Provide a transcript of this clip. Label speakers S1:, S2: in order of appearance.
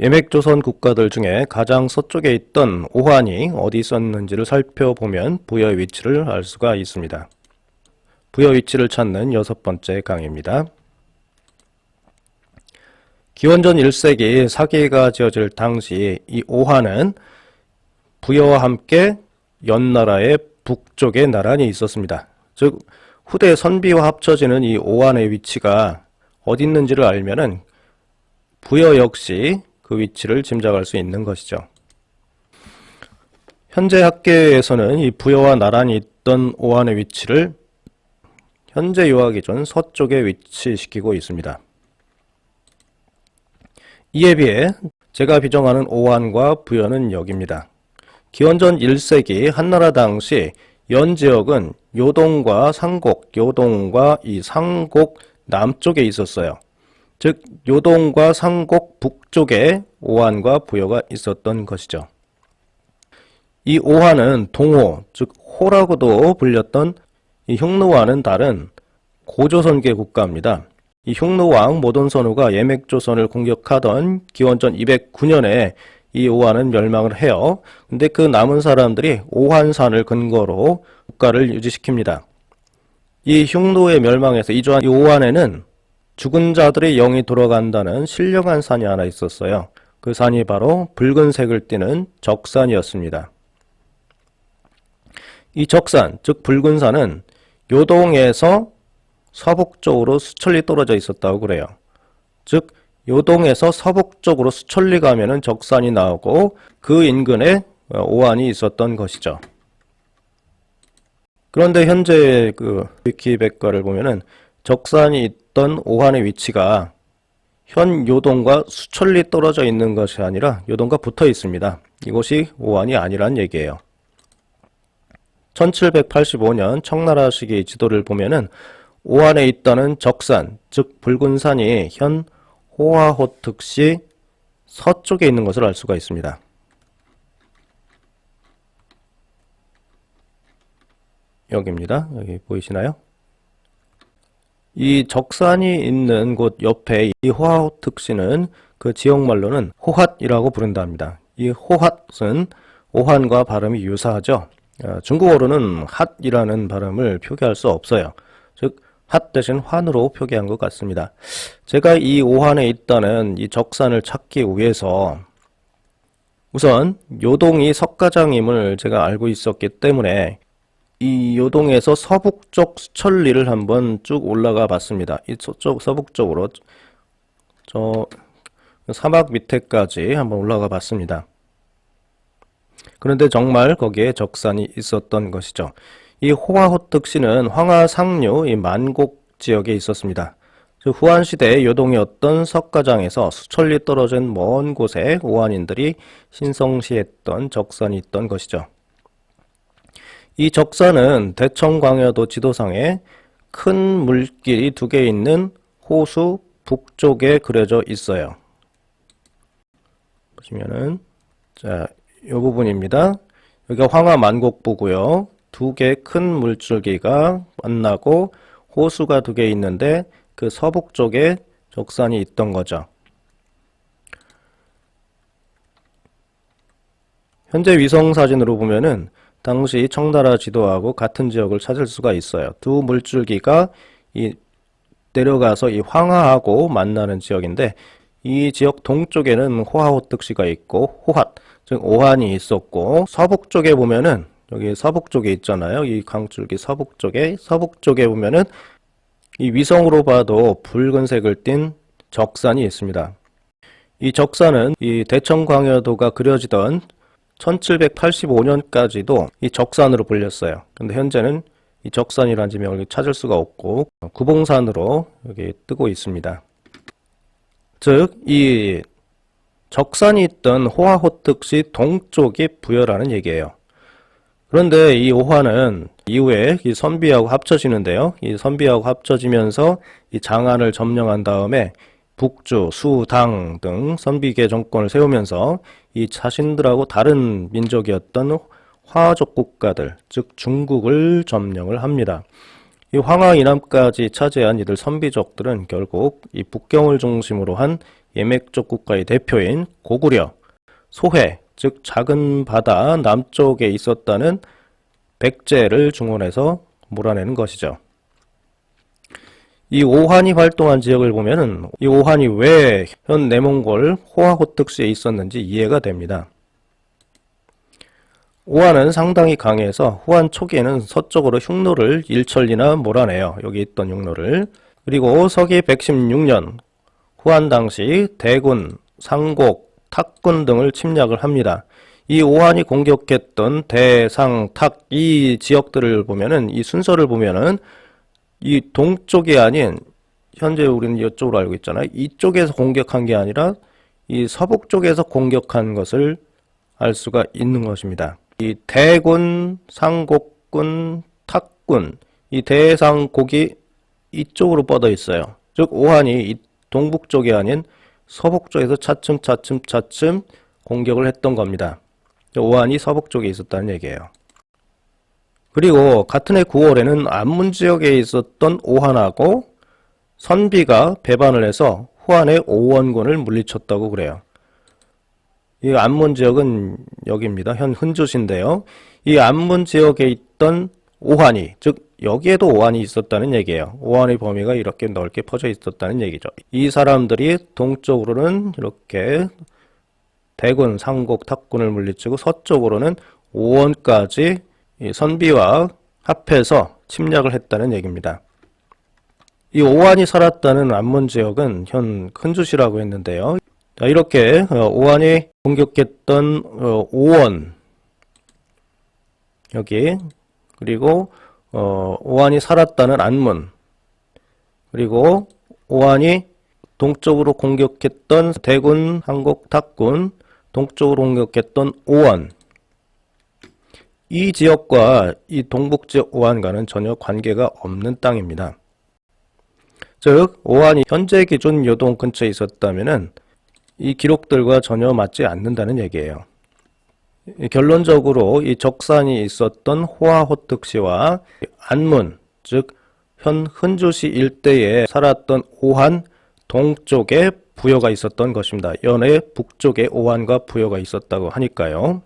S1: 예맥조선 국가들 중에 가장 서쪽에 있던 오한이 어디 있었는지를 살펴보면 부여의 위치를 알 수가 있습니다. 부여 위치를 찾는 6번째 강의입니다. 기원전 1세기 사기가 지어질 당시 이 오한은 부여와 함께 연나라의 북쪽에 나란히 있었습니다. 즉 후대 선비와 합쳐지는 이 오한의 위치가 어디 있는지를 알면은 부여 역시 그 위치를 짐작할 수 있는 것이죠. 현재 학계에서는 이 부여와 나란히 있던 오한의 위치를 현재 요하 기준 서쪽에 위치시키고 있습니다. 이에 비해 제가 비정하는 오한과 부여는 여기입니다. 기원전 1세기 한나라 당시 연 지역은 요동과 상곡, 요동과 이 상곡 남쪽에 있었어요. 즉 요동과 상곡 북쪽에 오한과 부여가 있었던 것이죠. 이 오한은 동호, 즉 호라고도 불렸던 이 흉노와는 다른 고조선계 국가입니다. 이 흉노왕 모돈선우가 예맥조선을 공격하던 기원전 209년에 이 오한은 멸망을 해요. 근데 그 남은 사람들이 오한산을 근거로 국가를 유지시킵니다. 이 흉노의 멸망에서 이주한 이 오한에는 죽은 자들의 영이 돌아간다는 신령한 산이 하나 있었어요. 그 산이 바로 붉은색을 띠는 적산이었습니다. 이 적산, 즉 붉은산은 요동에서 서북쪽으로 수천리 떨어져 있었다고 그래요. 즉 요동에서 서북쪽으로 수천리 가면은 적산이 나오고 그 인근에 오한이 있었던 것이죠. 그런데 현재 그 위키백과를 보면은 적산이 있던 오한의 위치가 현 요동과 수천리 떨어져 있는 것이 아니라 요동과 붙어 있습니다. 이곳이 오한이 아니란 얘기예요. 1785년 청나라 시기 지도를 보면은 오한에 있다는 적산, 즉 붉은산이 현 호화호특시 서쪽에 있는 것을 알 수가 있습니다. 여기입니다. 여기 보이시나요? 이 적산이 있는 곳 옆에 이 호화호특시는 그 지역말로는 호핫이라고 부른답니다. 이 호핫은 오한과 발음이 유사하죠. 중국어로는 핫이라는 발음을 표기할 수 없어요. 즉 핫 대신 환으로 표기한 것 같습니다. 제가 이 오한에 있다는 이 적산을 찾기 위해서 우선 요동이 석가장임을 제가 알고 있었기 때문에 이 요동에서 서북쪽 수천리를 한번 쭉 올라가 봤습니다. 이 서북쪽으로 저 사막 밑에까지 한번 올라가 봤습니다. 그런데 정말 거기에 적산이 있었던 것이죠. 이 호화호특시는 황하상류 이 만곡 지역에 있었습니다. 후한시대 요동이었던 석가장에서 수천리 떨어진 먼 곳에 오한인들이 신성시했던 적산이 있던 것이죠. 이 적산은 대청광여도 지도상에 큰 물길이 2개 있는 호수 북쪽에 그려져 있어요. 보시면은 자, 이 부분입니다. 여기가 황하만곡부고요. 2개 큰 물줄기가 만나고 호수가 2개 있는데 그 서북쪽에 적산이 있던 거죠. 현재 위성사진으로 보면은 당시 청나라 지도하고 같은 지역을 찾을 수가 있어요. 2 물줄기가 내려가서 이 황하하고 만나는 지역인데 이 지역 동쪽에는 호화호특시가 있고 호핫, 즉 오한이 있었고 서북쪽에 보면은 여기 서북쪽에 있잖아요. 이 강줄기 서북쪽에 보면은 이 위성으로 봐도 붉은색을 띤 적산이 있습니다. 이 적산은 이 대청광여도가 그려지던 1785년까지도 이 적산으로 불렸어요. 근데 현재는 이 적산이라는 지명을 찾을 수가 없고 구봉산으로 여기 뜨고 있습니다. 즉 이 적산이 있던 호화호특시 동쪽이 부여라는 얘기예요. 그런데 이 오한은 이후에 이 선비하고 합쳐지는데요. 이 선비하고 합쳐지면서 이 장안을 점령한 다음에 북주, 수, 당 등 선비계 정권을 세우면서 이 자신들하고 다른 민족이었던 화족 국가들, 즉 중국을 점령을 합니다. 이 황하 이남까지 차지한 이들 선비족들은 결국 이 북경을 중심으로 한 예맥적 국가의 대표인 고구려, 소해, 즉 작은 바다 남쪽에 있었다는 백제를 중원해서 몰아내는 것이죠. 이 오한이 활동한 지역을 보면은 이 오한이 왜 현 내몽골 호화호특시에 있었는지 이해가 됩니다. 오한은 상당히 강해서 후한 초기에는 서쪽으로 흉노를 일천리나 몰아내요. 여기 있던 흉노를. 그리고 서기 116년 후한 당시 대군, 상곡, 탁군 등을 침략을 합니다. 이 오한이 공격했던 대, 상, 탁 이 지역들을 보면은 이 순서를 보면은 이 동쪽이 아닌 현재 우리는 이쪽으로 알고 있잖아요. 이쪽에서 공격한 게 아니라 이 서북 쪽에서 공격한 것을 알 수가 있는 것입니다. 이 대군, 상곡군, 탁군 이 대상곡이 이쪽으로 뻗어 있어요. 즉 오한이 이 동북 쪽이 아닌 서북 쪽에서 차츰 공격을 했던 겁니다. 오한이 서북 쪽에 있었다는 얘기예요. 그리고 같은 해 9월에는 안문 지역에 있었던 오한하고 선비가 배반을 해서 후한의 오원군을 물리쳤다고 그래요. 이 안문 지역은 여기입니다. 현 흔주시인데요. 이 안문 지역에 있던 오한이, 즉 여기에도 오한이 있었다는 얘기예요. 오한의 범위가 이렇게 넓게 퍼져 있었다는 얘기죠. 이 사람들이 동쪽으로는 이렇게 대군, 상곡, 탁군을 물리치고 서쪽으로는 오원까지 선비와 합해서 침략을 했다는 얘기입니다. 이 오한이 살았다는 안문 지역은 현 흔주시라고 했는데요. 자, 이렇게 오한이 공격했던 오원 여기, 그리고 오한이 살았다는 안문, 그리고 오한이 동쪽으로 공격했던 대군, 상곡, 탁군, 동쪽으로 공격했던 오원, 이 지역과 이 동북지역 오한과는 전혀 관계가 없는 땅입니다. 즉 오한이 현재 기준 요동 근처에 있었다면은 이 기록들과 전혀 맞지 않는다는 얘기예요. 결론적으로 이 적산이 있었던 호화호특시와 안문, 즉 현 흔주시 일대에 살았던 오한 동쪽에 부여가 있었던 것입니다. 연해 북쪽에 오한과 부여가 있었다고 하니까요.